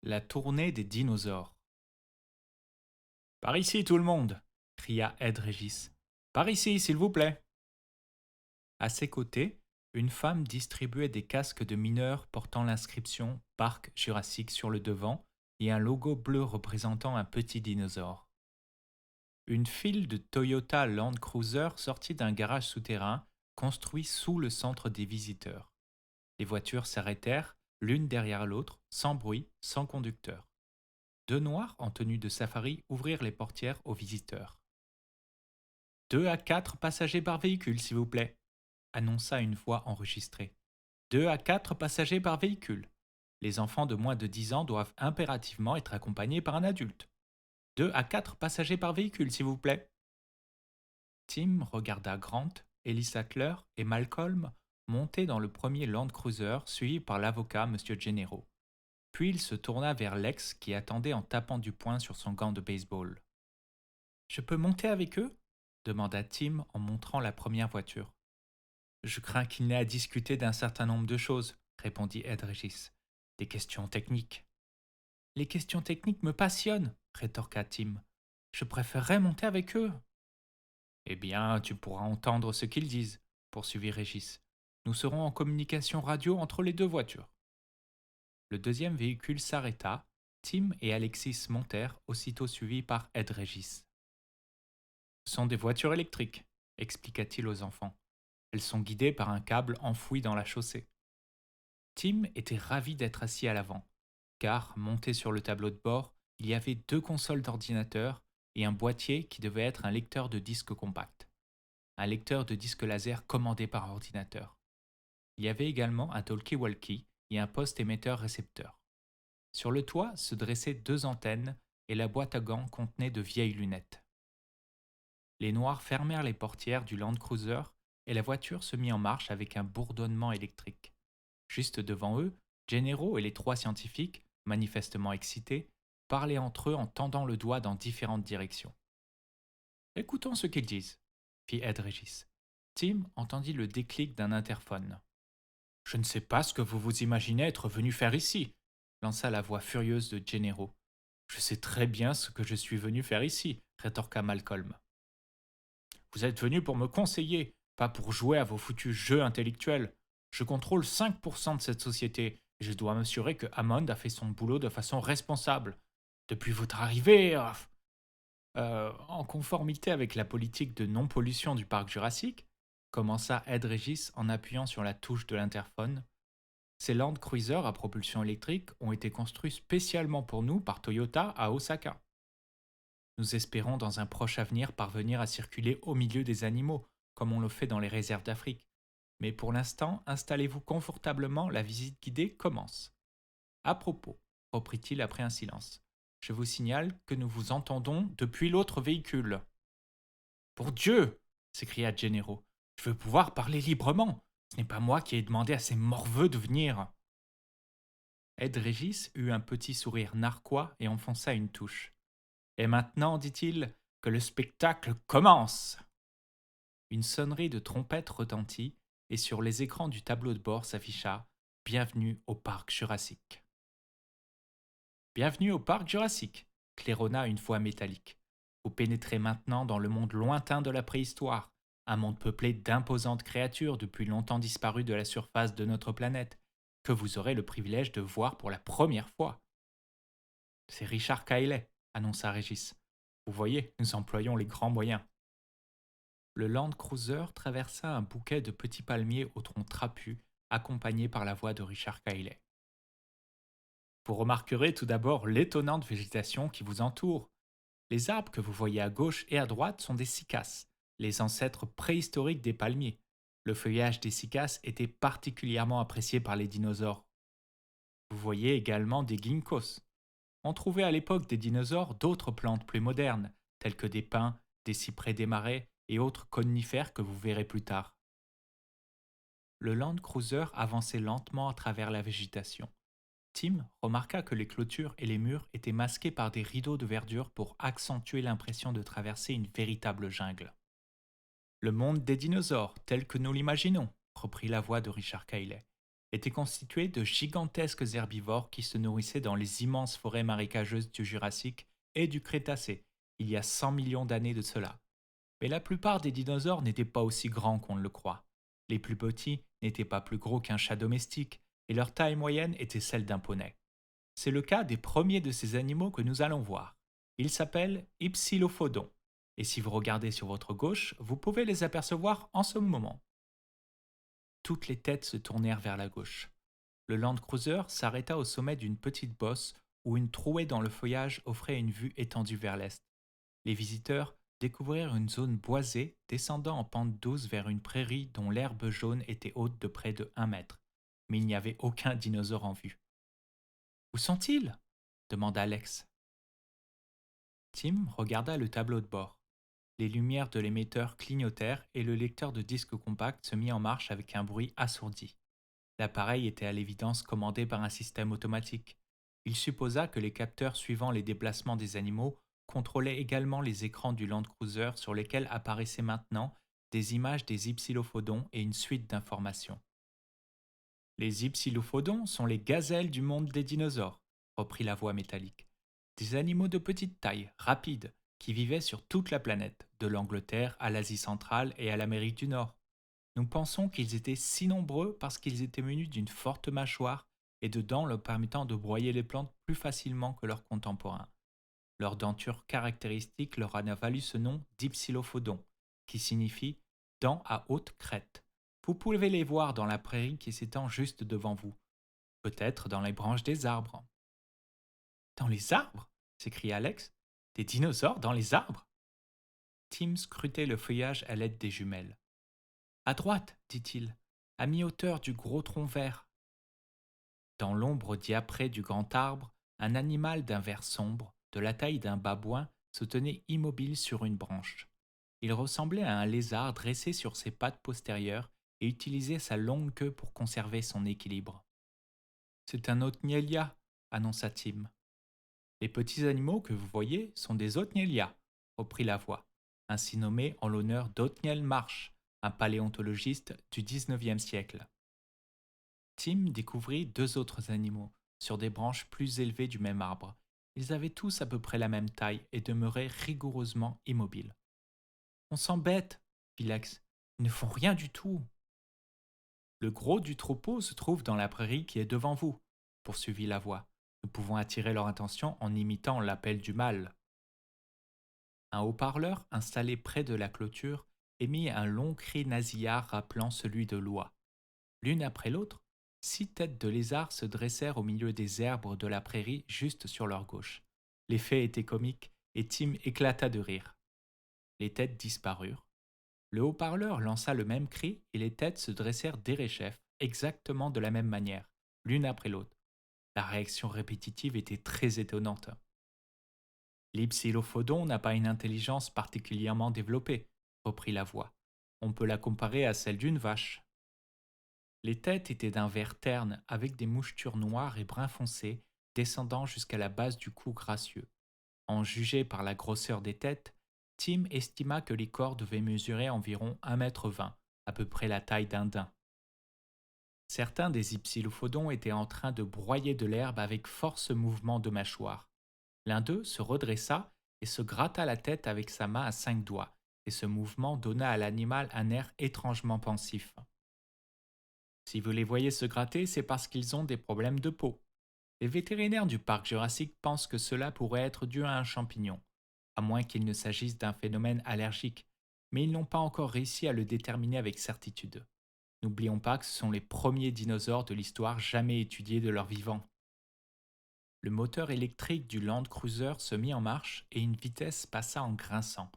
La tournée des dinosaures. Par ici, tout le monde cria Ed Régis. Par ici, s'il vous plaît. À ses côtés, une femme distribuait des casques de mineurs portant l'inscription Parc Jurassique sur le devant et un logo bleu représentant un petit dinosaure. Une file de Toyota Land Cruiser sortit d'un garage souterrain construit sous le centre des visiteurs. Les voitures s'arrêtèrent, l'une derrière l'autre, sans bruit, sans conducteur. Deux noirs en tenue de safari ouvrirent les portières aux visiteurs. 2 à 4 passagers par véhicule, s'il vous plaît, annonça une voix enregistrée. 2 à 4 passagers par véhicule. Les enfants de moins de 10 ans doivent impérativement être accompagnés par un adulte. 2 à 4 passagers par véhicule, s'il vous plaît. Tim regarda Grant, Ellie Sattler et Malcolm monter dans le premier Land Cruiser suivi par l'avocat M. Gennaro. Puis il se tourna vers Lex qui attendait en tapant du poing sur son gant de baseball. Je peux monter avec eux demanda Tim en montrant la première voiture. Je crains qu'il n'ait à discuter d'un certain nombre de choses, répondit Ed Régis. Des questions techniques. Les questions techniques me passionnent, rétorqua Tim. Je préférerais monter avec eux. Eh bien, tu pourras entendre ce qu'ils disent, poursuivit Régis. Nous serons en communication radio entre les deux voitures. Le deuxième véhicule s'arrêta. Tim et Alexis montèrent, aussitôt suivis par Ed Régis. Ce sont des voitures électriques, expliqua-t-il aux enfants. Elles sont guidées par un câble enfoui dans la chaussée. Tim était ravi d'être assis à l'avant, car, monté sur le tableau de bord, il y avait 2 consoles d'ordinateur et un boîtier qui devait être un lecteur de disques compact. Un lecteur de disques laser commandé par ordinateur. Il y avait également un talkie-walkie et un poste émetteur-récepteur. Sur le toit se dressaient 2 antennes et la boîte à gants contenait de vieilles lunettes. Les Noirs fermèrent les portières du Land Cruiser et la voiture se mit en marche avec un bourdonnement électrique. Juste devant eux, Gennaro et les 3 scientifiques, manifestement excités, parlaient entre eux en tendant le doigt dans différentes directions. Écoutons ce qu'ils disent, fit Ed Régis. Tim entendit le déclic d'un interphone. Je ne sais pas ce que vous vous imaginez être venu faire ici, lança la voix furieuse de Gennaro. Je sais très bien ce que je suis venu faire ici, rétorqua Malcolm. Vous êtes venu pour me conseiller, pas pour jouer à vos foutus jeux intellectuels. Je contrôle 5% de cette société et je dois m'assurer que Hammond a fait son boulot de façon responsable. Depuis votre arrivée, en conformité avec la politique de non-pollution du parc Jurassique, commença Ed Régis en appuyant sur la touche de l'interphone. Ces Land Cruiser à propulsion électrique ont été construits spécialement pour nous par Toyota à Osaka. Nous espérons dans un proche avenir parvenir à circuler au milieu des animaux, comme on le fait dans les réserves d'Afrique. Mais pour l'instant, installez-vous confortablement, la visite guidée commence. À propos, reprit-il après un silence, je vous signale que nous vous entendons depuis l'autre véhicule. Pour Dieu s'écria Gennaro. Je veux pouvoir parler librement. Ce n'est pas moi qui ai demandé à ces morveux de venir. Ed Régis eut un petit sourire narquois et enfonça une touche. Et maintenant, dit-il, que le spectacle commence. Une sonnerie de trompette retentit et sur les écrans du tableau de bord s'afficha Bienvenue au parc Jurassique. Bienvenue au parc Jurassique, claironna une voix métallique. Vous pénétrez maintenant dans le monde lointain de la préhistoire, un monde peuplé d'imposantes créatures depuis longtemps disparues de la surface de notre planète, que vous aurez le privilège de voir pour la première fois. C'est Richard Cayley, annonça Régis. Vous voyez, nous employons les grands moyens. Le Land Cruiser traversa un bouquet de petits palmiers au tronc trapu, accompagné par la voix de Richard Cayley. Vous remarquerez tout d'abord l'étonnante végétation qui vous entoure. Les arbres que vous voyez à gauche et à droite sont des cycas, les ancêtres préhistoriques des palmiers. Le feuillage des cycas était particulièrement apprécié par les dinosaures. Vous voyez également des ginkgos. On trouvait à l'époque des dinosaures d'autres plantes plus modernes, telles que des pins, des cyprès des marais et autres conifères que vous verrez plus tard. Le Land Cruiser avançait lentement à travers la végétation. Tim remarqua que les clôtures et les murs étaient masqués par des rideaux de verdure pour accentuer l'impression de traverser une véritable jungle. Le monde des dinosaures, tel que nous l'imaginons, reprit la voix de Richard Cayley. était constitué de gigantesques herbivores qui se nourrissaient dans les immenses forêts marécageuses du Jurassique et du Crétacé, il y a 100 millions d'années de cela. Mais la plupart des dinosaures n'étaient pas aussi grands qu'on ne le croit. Les plus petits n'étaient pas plus gros qu'un chat domestique, et leur taille moyenne était celle d'un poney. C'est le cas des premiers de ces animaux que nous allons voir. Ils s'appellent Hypsilophodons, et si vous regardez sur votre gauche, vous pouvez les apercevoir en ce moment. Toutes les têtes se tournèrent vers la gauche. Le Land Cruiser s'arrêta au sommet d'une petite bosse où une trouée dans le feuillage offrait une vue étendue vers l'est. Les visiteurs découvrirent une zone boisée descendant en pente douce vers une prairie dont l'herbe jaune était haute de près de 1 mètre. Mais il n'y avait aucun dinosaure en vue. Où sont-ils demanda Alex. Tim regarda le tableau de bord. Les lumières de l'émetteur clignotèrent et le lecteur de disque compact se mit en marche avec un bruit assourdi. L'appareil était à l'évidence commandé par un système automatique. Il supposa que les capteurs suivant les déplacements des animaux contrôlaient également les écrans du Land Cruiser sur lesquels apparaissaient maintenant des images des hypsilophodons et une suite d'informations. Les hypsilophodons sont les gazelles du monde des dinosaures, reprit la voix métallique. Des animaux de petite taille, rapides, qui vivaient sur toute la planète, de l'Angleterre à l'Asie centrale et à l'Amérique du Nord. Nous pensons qu'ils étaient si nombreux parce qu'ils étaient munis d'une forte mâchoire et de dents leur permettant de broyer les plantes plus facilement que leurs contemporains. Leur denture caractéristique leur en a valu ce nom d'Hypsilophodon, qui signifie dents à haute crête. Vous pouvez les voir dans la prairie qui s'étend juste devant vous, peut-être dans les branches des arbres. Dans les arbres s'écria Alex. Des dinosaures dans les arbres. Tim scrutait le feuillage à l'aide des jumelles. À droite, dit-il, à mi-hauteur du gros tronc vert. Dans l'ombre diaprée du grand arbre, un animal d'un vert sombre, de la taille d'un babouin, se tenait immobile sur une branche. Il ressemblait à un lézard dressé sur ses pattes postérieures et utilisait sa longue queue pour conserver son équilibre. C'est un Otnielia, annonça Tim. Les petits animaux que vous voyez sont des Otnielia, reprit la voix, ainsi nommés en l'honneur d'Othniel Marsh, un paléontologiste du XIXe siècle. Tim découvrit deux autres animaux, sur des branches plus élevées du même arbre. Ils avaient tous à peu près la même taille et demeuraient rigoureusement immobiles. On s'embête, fit Lex. Ils ne font rien du tout. Le gros du troupeau se trouve dans la prairie qui est devant vous, poursuivit la voix. Nous pouvons attirer leur attention en imitant l'appel du mâle. Un haut-parleur installé près de la clôture émit un long cri nasillard rappelant celui de l'oie. L'une après l'autre, 6 têtes de lézards se dressèrent au milieu des herbes de la prairie juste sur leur gauche. L'effet était comique et Tim éclata de rire. Les têtes disparurent. Le haut-parleur lança le même cri et les têtes se dressèrent derechef, exactement de la même manière, l'une après l'autre. La réaction répétitive était très étonnante. L'Hypsilophodon n'a pas une intelligence particulièrement développée, reprit la voix. On peut la comparer à celle d'une vache. Les têtes étaient d'un vert terne avec des mouchetures noires et brun foncé descendant jusqu'à la base du cou gracieux. En juger par la grosseur des têtes, Tim estima que les corps devaient mesurer environ 1,20 m, à peu près la taille d'un daim. Certains des hypsilophodons étaient en train de broyer de l'herbe avec force mouvement de mâchoire. L'un d'eux se redressa et se gratta la tête avec sa main à 5 doigts, et ce mouvement donna à l'animal un air étrangement pensif. Si vous les voyez se gratter, c'est parce qu'ils ont des problèmes de peau. Les vétérinaires du parc Jurassique pensent que cela pourrait être dû à un champignon, à moins qu'il ne s'agisse d'un phénomène allergique, mais ils n'ont pas encore réussi à le déterminer avec certitude. N'oublions pas que ce sont les premiers dinosaures de l'histoire jamais étudiés de leur vivant. Le moteur électrique du Land Cruiser se mit en marche et une vitesse passa en grinçant.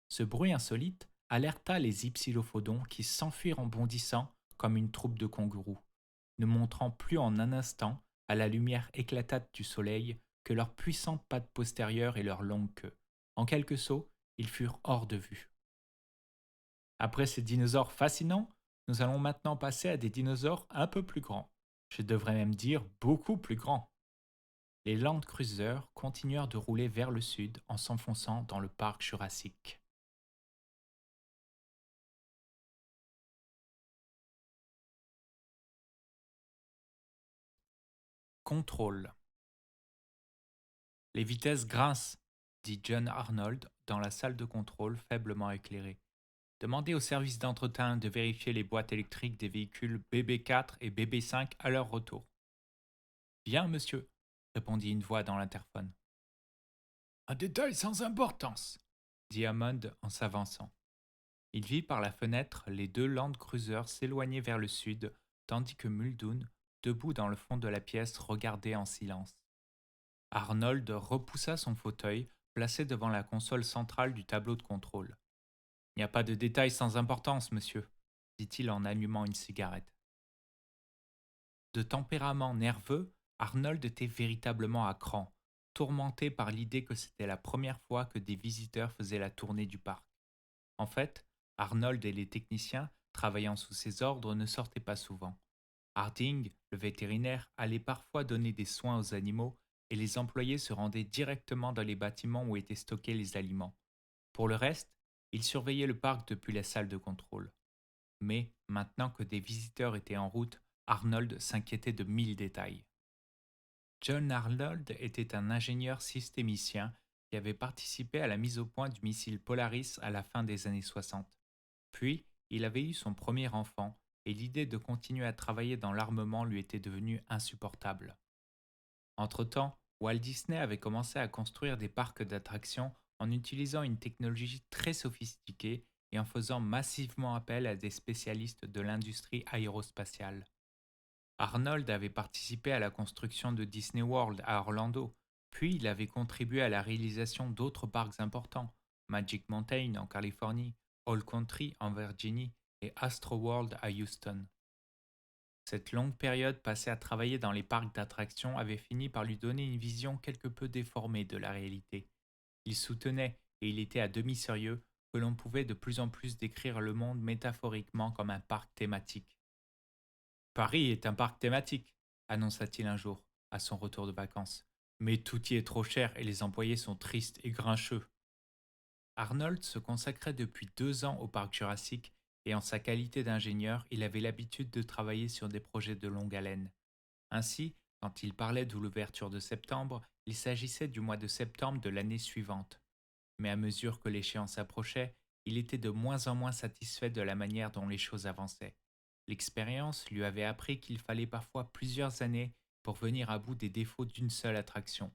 Ce bruit insolite alerta les hypsilophodons qui s'enfuirent en bondissant comme une troupe de kangourous, ne montrant plus en un instant, à la lumière éclatante du soleil, que leurs puissantes pattes postérieures et leurs longues queues. En quelques sauts, ils furent hors de vue. Après ces dinosaures fascinants, nous allons maintenant passer à des dinosaures un peu plus grands. Je devrais même dire beaucoup plus grands. Les Land Cruisers continuèrent de rouler vers le sud en s'enfonçant dans le parc jurassique. Contrôle. Les vitesses grincent, dit John Arnold dans la salle de contrôle faiblement éclairée. Demandez au service d'entretien de vérifier les boîtes électriques des véhicules BB4 et BB5 à leur retour. Bien, monsieur, répondit une voix dans l'interphone. Un détail sans importance, dit Hammond en s'avançant. Il vit par la fenêtre les deux Land Cruisers s'éloigner vers le sud, tandis que Muldoon, debout dans le fond de la pièce, regardait en silence. Arnold repoussa son fauteuil, placé devant la console centrale du tableau de contrôle. Il n'y a pas de détails sans importance, monsieur, dit-il en allumant une cigarette. De tempérament nerveux, Arnold était véritablement à cran, tourmenté par l'idée que c'était la première fois que des visiteurs faisaient la tournée du parc. En fait, Arnold et les techniciens, travaillant sous ses ordres, ne sortaient pas souvent. Harding, le vétérinaire, allait parfois donner des soins aux animaux et les employés se rendaient directement dans les bâtiments où étaient stockés les aliments. Pour le reste, ils surveillaient le parc depuis la salle de contrôle. Mais, maintenant que des visiteurs étaient en route, Arnold s'inquiétait de 1000 détails. John Arnold était un ingénieur systémicien qui avait participé à la mise au point du missile Polaris à la fin des années 60. Puis, il avait eu son premier enfant et l'idée de continuer à travailler dans l'armement lui était devenue insupportable. Entre-temps, Walt Disney avait commencé à construire des parcs d'attractions en utilisant une technologie très sophistiquée et en faisant massivement appel à des spécialistes de l'industrie aérospatiale. Arnold avait participé à la construction de Disney World à Orlando, puis il avait contribué à la réalisation d'autres parcs importants, Magic Mountain en Californie, All Country en Virginie et Astro World à Houston. Cette longue période passée à travailler dans les parcs d'attractions avait fini par lui donner une vision quelque peu déformée de la réalité. Il soutenait, et il était à demi sérieux, que l'on pouvait de plus en plus décrire le monde métaphoriquement comme un parc thématique. Paris est un parc thématique, annonça-t-il un jour, à son retour de vacances. Mais tout y est trop cher et les employés sont tristes et grincheux. Arnold se consacrait depuis 2 ans au parc Jurassique et en sa qualité d'ingénieur, il avait l'habitude de travailler sur des projets de longue haleine. Ainsi, quand il parlait de l'ouverture de septembre, il s'agissait du mois de septembre de l'année suivante. Mais à mesure que l'échéance approchait, il était de moins en moins satisfait de la manière dont les choses avançaient. L'expérience lui avait appris qu'il fallait parfois plusieurs années pour venir à bout des défauts d'une seule attraction.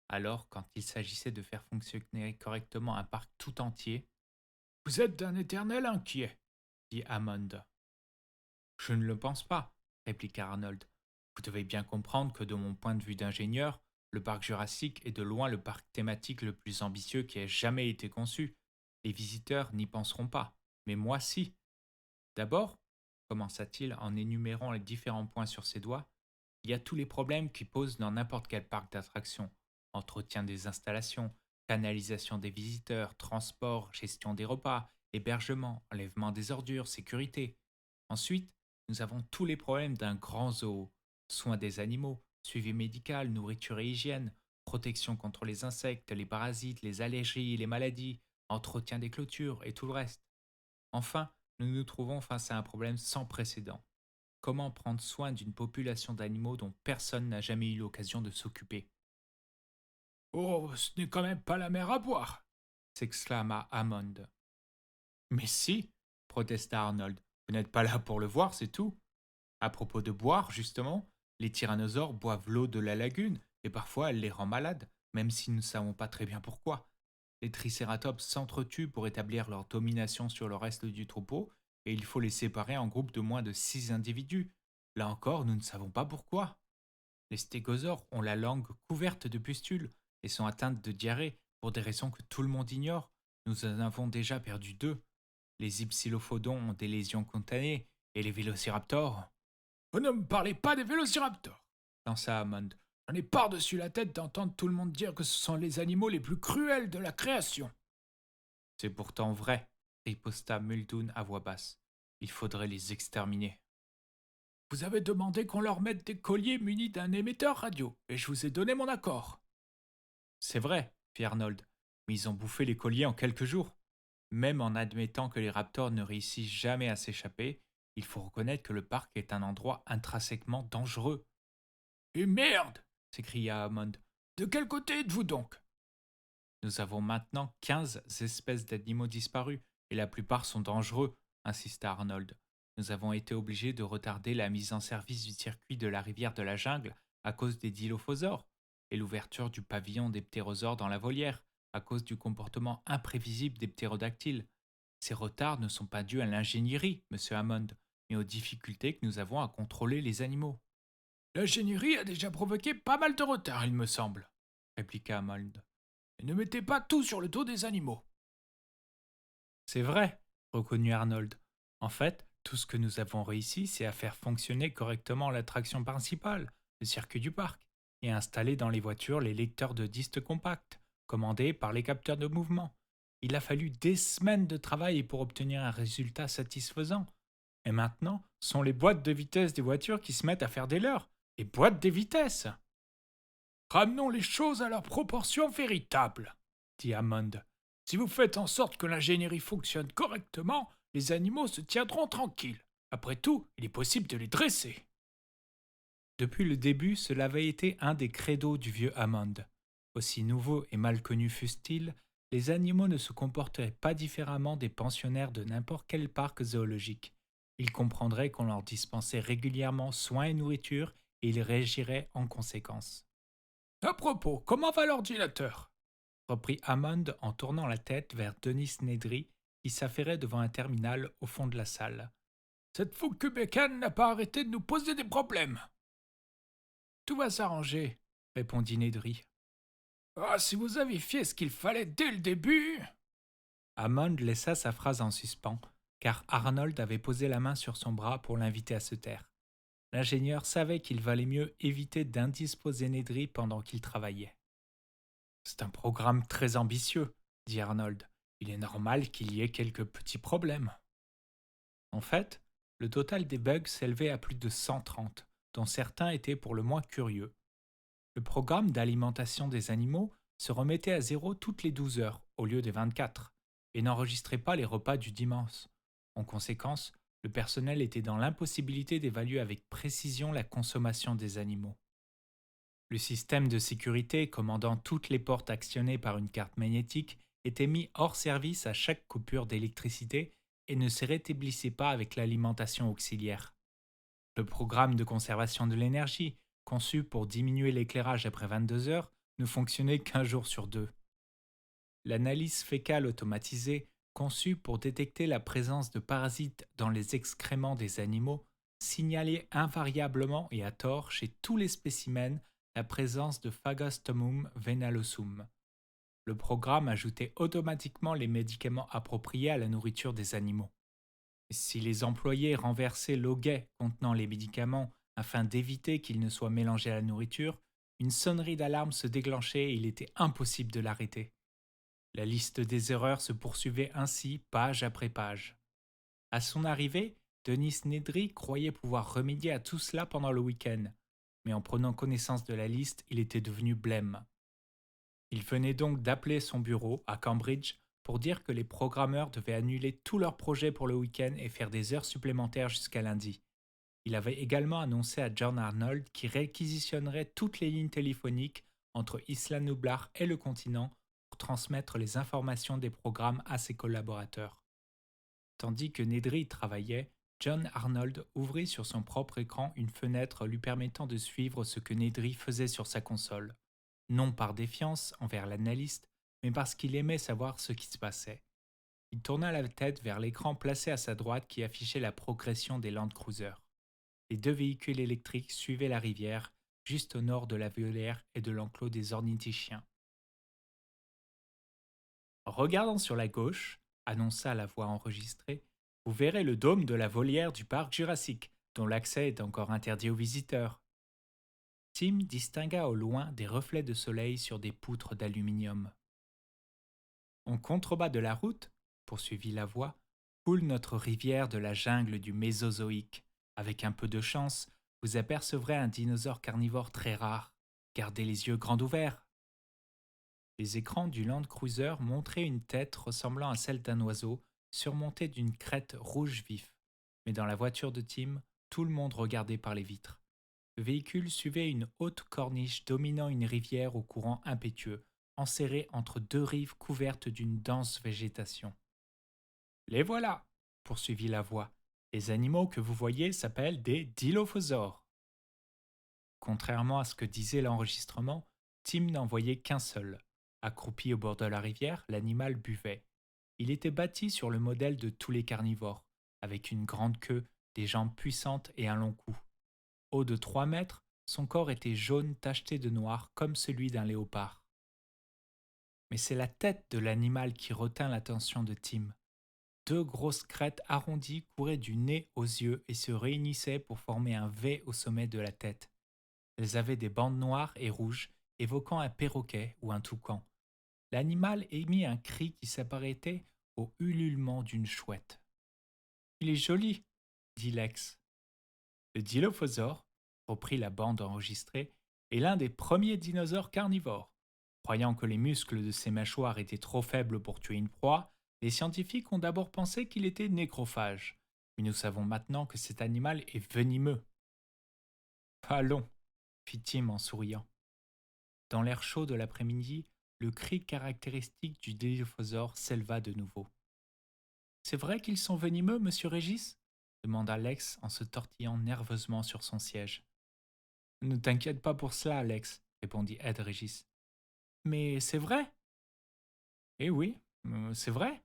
Alors, quand il s'agissait de faire fonctionner correctement un parc tout entier, vous êtes d'un éternel inquiet, dit Hammond. Je ne le pense pas, répliqua Arnold. Vous devez bien comprendre que de mon point de vue d'ingénieur, le parc Jurassique est de loin le parc thématique le plus ambitieux qui ait jamais été conçu. Les visiteurs n'y penseront pas, mais moi si. D'abord, commença-t-il en énumérant les différents points sur ses doigts, il y a tous les problèmes qui posent dans n'importe quel parc d'attractions. Entretien des installations, canalisation des visiteurs, transport, gestion des repas, hébergement, enlèvement des ordures, sécurité. Ensuite, nous avons tous les problèmes d'un grand zoo. Soins des animaux, suivi médical, nourriture et hygiène, protection contre les insectes, les parasites, les allergies, les maladies, entretien des clôtures et tout le reste. Enfin, nous nous trouvons face à un problème sans précédent. Comment prendre soin d'une population d'animaux dont personne n'a jamais eu l'occasion de s'occuper? Oh, ce n'est quand même pas la mer à boire, s'exclama Hammond. Mais si, protesta Arnold, vous n'êtes pas là pour le voir, c'est tout. À propos de boire, justement, les tyrannosaures boivent l'eau de la lagune et parfois elle les rend malades, même si nous ne savons pas très bien pourquoi. Les tricératops s'entretuent pour établir leur domination sur le reste du troupeau et il faut les séparer en groupes de moins de 6 individus. Là encore, nous ne savons pas pourquoi. Les stégosaures ont la langue couverte de pustules et sont atteintes de diarrhée pour des raisons que tout le monde ignore. Nous en avons déjà perdu 2. Les hypsilophodons ont des lésions cutanées et les vélociraptors. Vous ne me parlez pas des vélociraptors, lança Hammond. J'en ai par-dessus la tête d'entendre tout le monde dire que ce sont les animaux les plus cruels de la création. C'est pourtant vrai, riposta Muldoon à voix basse. Il faudrait les exterminer. Vous avez demandé qu'on leur mette des colliers munis d'un émetteur radio, et je vous ai donné mon accord. C'est vrai, fit Arnold, mais ils ont bouffé les colliers en quelques jours. Même en admettant que les raptors ne réussissent jamais à s'échapper, il faut reconnaître que le parc est un endroit intrinsèquement dangereux. Et merde! S'écria Hammond. De quel côté êtes-vous donc? Nous avons maintenant 15 espèces d'animaux disparus, et la plupart sont dangereux, insista Arnold. Nous avons été obligés de retarder la mise en service du circuit de la rivière de la jungle à cause des dilophosaures, et l'ouverture du pavillon des ptérosaures dans la volière, à cause du comportement imprévisible des ptérodactyles. Ces retards ne sont pas dus à l'ingénierie, monsieur Hammond, mais aux difficultés que nous avons à contrôler les animaux. L'ingénierie a déjà provoqué pas mal de retards, il me semble, répliqua Hammond. Et ne mettez pas tout sur le dos des animaux. C'est vrai, reconnut Arnold. En fait, tout ce que nous avons réussi, c'est à faire fonctionner correctement l'attraction principale, le circuit du parc, et à installer dans les voitures les lecteurs de disques compacts, commandés par les capteurs de mouvement. Il a fallu des semaines de travail pour obtenir un résultat satisfaisant. Et maintenant, ce sont les boîtes de vitesse des voitures qui se mettent à faire des leurs. Les boîtes des vitesses. Ramenons les choses à leur proportion véritable, dit Hammond. Si vous faites en sorte que l'ingénierie fonctionne correctement, les animaux se tiendront tranquilles. Après tout, il est possible de les dresser. Depuis le début, cela avait été un des credos du vieux Hammond. Aussi nouveaux et mal connus fussent-ils, les animaux ne se comporteraient pas différemment des pensionnaires de n'importe quel parc zoologique. Ils comprendraient qu'on leur dispensait régulièrement soins et nourriture et ils réagiraient en conséquence. À propos, comment va l'ordinateur? Reprit Hammond en tournant la tête vers Denis Nedry qui s'affairait devant un terminal au fond de la salle. Cette fougue cubécane n'a pas arrêté de nous poser des problèmes. Tout va s'arranger, répondit Nedry. Ah, si vous aviez fait ce qu'il fallait dès le début. Hammond laissa sa phrase en suspens, car Arnold avait posé la main sur son bras pour l'inviter à se taire. L'ingénieur savait qu'il valait mieux éviter d'indisposer Nedry pendant qu'il travaillait. C'est un programme très ambitieux, dit Arnold. Il est normal qu'il y ait quelques petits problèmes. En fait, le total des bugs s'élevait à plus de 130, dont certains étaient pour le moins curieux. Le programme d'alimentation des animaux se remettait à zéro toutes les 12 heures, au lieu des 24, et n'enregistrait pas les repas du dimanche. En conséquence, le personnel était dans l'impossibilité d'évaluer avec précision la consommation des animaux. Le système de sécurité commandant toutes les portes actionnées par une carte magnétique était mis hors service à chaque coupure d'électricité et ne se rétablissait pas avec l'alimentation auxiliaire. Le programme de conservation de l'énergie, conçu pour diminuer l'éclairage après 22 heures, ne fonctionnait qu'un jour sur deux. L'analyse fécale automatisée, conçue pour détecter la présence de parasites dans les excréments des animaux, signalait invariablement et à tort chez tous les spécimens la présence de Phagostomum venalosum. Le programme ajoutait automatiquement les médicaments appropriés à la nourriture des animaux. Si les employés renversaient l'auguet contenant les médicaments afin d'éviter qu'ils ne soient mélangés à la nourriture, une sonnerie d'alarme se déclenchait et il était impossible de l'arrêter. La liste des erreurs se poursuivait ainsi page après page. À son arrivée, Denis Nedry croyait pouvoir remédier à tout cela pendant le week-end, mais en prenant connaissance de la liste, il était devenu blême. Il venait donc d'appeler son bureau, à Cambridge, pour dire que les programmeurs devaient annuler tous leurs projets pour le week-end et faire des heures supplémentaires jusqu'à lundi. Il avait également annoncé à John Arnold qu'il réquisitionnerait toutes les lignes téléphoniques entre Isla Nublar et le continent pour transmettre les informations des programmes à ses collaborateurs. Tandis que Nedry travaillait, John Arnold ouvrit sur son propre écran une fenêtre lui permettant de suivre ce que Nedry faisait sur sa console. Non par défiance envers l'analyste, mais parce qu'il aimait savoir ce qui se passait. Il tourna la tête vers l'écran placé à sa droite qui affichait la progression des Land Cruisers. Les deux véhicules électriques suivaient la rivière, juste au nord de la volière et de l'enclos des ornithischiens. En regardant sur la gauche, annonça la voix enregistrée, vous verrez le dôme de la volière du parc Jurassique, dont l'accès est encore interdit aux visiteurs. Tim distingua au loin des reflets de soleil sur des poutres d'aluminium. En contrebas de la route, poursuivit la voix, coule notre rivière de la jungle du Mésozoïque. Avec un peu de chance, vous apercevrez un dinosaure carnivore très rare. Gardez les yeux grands ouverts. Les écrans du Land Cruiser montraient une tête ressemblant à celle d'un oiseau, surmontée d'une crête rouge vif. Mais dans la voiture de Tim, tout le monde regardait par les vitres. Le véhicule suivait une haute corniche dominant une rivière au courant impétueux, enserrée entre deux rives couvertes d'une dense végétation. Les voilà, poursuivit la voix. Les animaux que vous voyez s'appellent des dilophosaures. Contrairement à ce que disait l'enregistrement, Tim n'en voyait qu'un seul. Accroupi au bord de la rivière, l'animal buvait. Il était bâti sur le modèle de tous les carnivores, avec une grande queue, des jambes puissantes et un long cou. Haut de 3 mètres, son corps était jaune tacheté de noir comme celui d'un léopard. Mais c'est la tête de l'animal qui retint l'attention de Tim. Deux grosses crêtes arrondies couraient du nez aux yeux et se réunissaient pour former un V au sommet de la tête. Elles avaient des bandes noires et rouges, évoquant un perroquet ou un toucan. L'animal émit un cri qui s'apparentait au ululement d'une chouette. Il est joli, dit Lex. Le dilophosaure, reprit la bande enregistrée, est l'un des premiers dinosaures carnivores. Croyant que les muscles de ses mâchoires étaient trop faibles pour tuer une proie, les scientifiques ont d'abord pensé qu'il était nécrophage. Mais nous savons maintenant que cet animal est venimeux. Allons, fit Tim en souriant. Dans l'air chaud de l'après-midi, le cri caractéristique du dilophosaure s'éleva de nouveau. C'est vrai qu'ils sont venimeux, monsieur Régis demanda Lex en se tortillant nerveusement sur son siège. Ne t'inquiète pas pour cela, Alex, répondit Ed Régis. Mais c'est vrai. Eh oui, c'est vrai.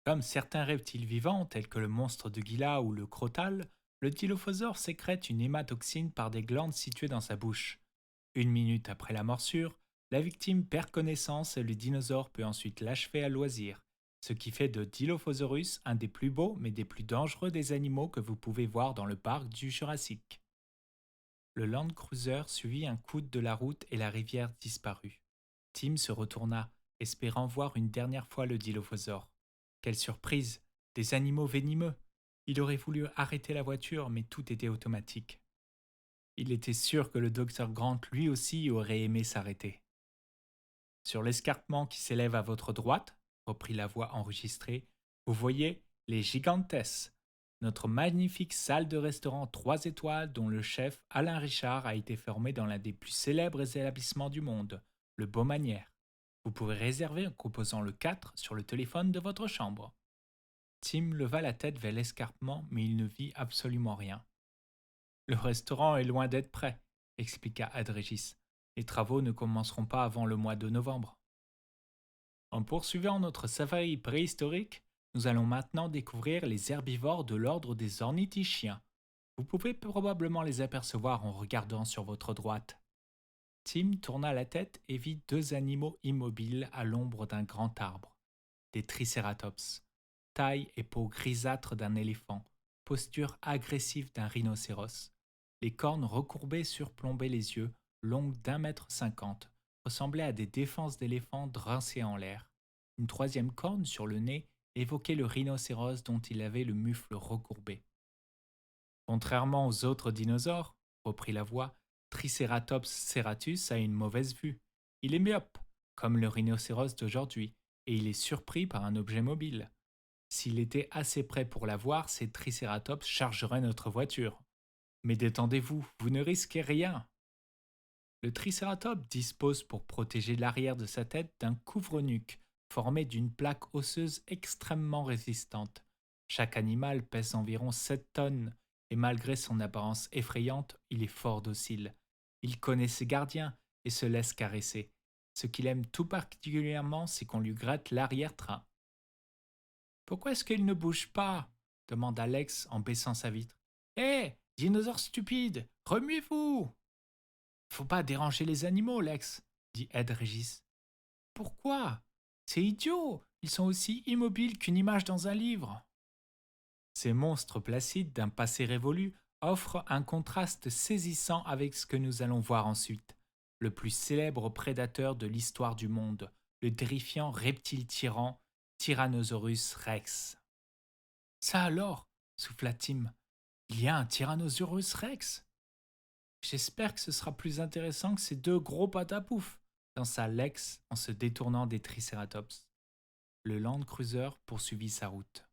Comme certains reptiles vivants, tels que le monstre de Gila ou le crotal, le dilophosaure sécrète une hématoxine par des glandes situées dans sa bouche. 1 minute après la morsure, la victime perd connaissance et le dinosaure peut ensuite l'achever à loisir, ce qui fait de Dilophosaurus un des plus beaux mais des plus dangereux des animaux que vous pouvez voir dans le parc du Jurassique. Le Land Cruiser suivit un coude de la route et la rivière disparut. Tim se retourna, espérant voir une dernière fois le dilophosaure. Quelle surprise! Des animaux venimeux! Il aurait voulu arrêter la voiture, mais tout était automatique. Il était sûr que le docteur Grant lui aussi aurait aimé s'arrêter. Sur l'escarpement qui s'élève à votre droite, reprit la voix enregistrée, vous voyez les Gigantes, notre magnifique salle de restaurant 3 étoiles dont le chef Alain Richard a été formé dans l'un des plus célèbres établissements du monde, le Baumanière. Vous pouvez réserver en composant le 4 sur le téléphone de votre chambre. Tim leva la tête vers l'escarpement, mais il ne vit absolument rien. Le restaurant est loin d'être prêt, expliqua Adrégis. Les travaux ne commenceront pas avant le mois de novembre. En poursuivant notre safari préhistorique, nous allons maintenant découvrir les herbivores de l'ordre des ornithichiens. Vous pouvez probablement les apercevoir en regardant sur votre droite. Tim tourna la tête et vit 2 animaux immobiles à l'ombre d'un grand arbre. Des tricératops, taille et peau grisâtre d'un éléphant, posture agressive d'un rhinocéros. Les cornes recourbées surplombaient les yeux, longues d'1,50 m, ressemblaient à des défenses d'éléphant drincées en l'air. Une 3e corne sur le nez évoquait le rhinocéros dont il avait le mufle recourbé. Contrairement aux autres dinosaures, reprit la voix, Triceratops serratus a une mauvaise vue. Il est myope, comme le rhinocéros d'aujourd'hui, et il est surpris par un objet mobile. S'il était assez près pour la voir, ces Triceratops chargeraient notre voiture. Mais détendez-vous, vous ne risquez rien. Le Triceratops dispose pour protéger l'arrière de sa tête d'un couvre-nuque formé d'une plaque osseuse extrêmement résistante. Chaque animal pèse environ 7 tonnes et malgré son apparence effrayante, il est fort docile. Il connaît ses gardiens et se laisse caresser. Ce qu'il aime tout particulièrement, c'est qu'on lui gratte l'arrière-train. Pourquoi est-ce qu'il ne bouge pas demanda Alex en baissant sa vitre. Hé, dinosaure stupide, remuez-vous. Faut pas déranger les animaux, Lex, dit Ed Régis. Pourquoi? C'est idiot, ils sont aussi immobiles qu'une image dans un livre. Ces monstres placides d'un passé révolu offrent un contraste saisissant avec ce que nous allons voir ensuite. Le plus célèbre prédateur de l'histoire du monde, le terrifiant reptile tyran Tyrannosaurus rex. Ça alors, souffla Tim, il y a un Tyrannosaurus rex? J'espère que ce sera plus intéressant que ces 2 gros patapouf, pensa Lex en se détournant des Triceratops. Le Land Cruiser poursuivit sa route.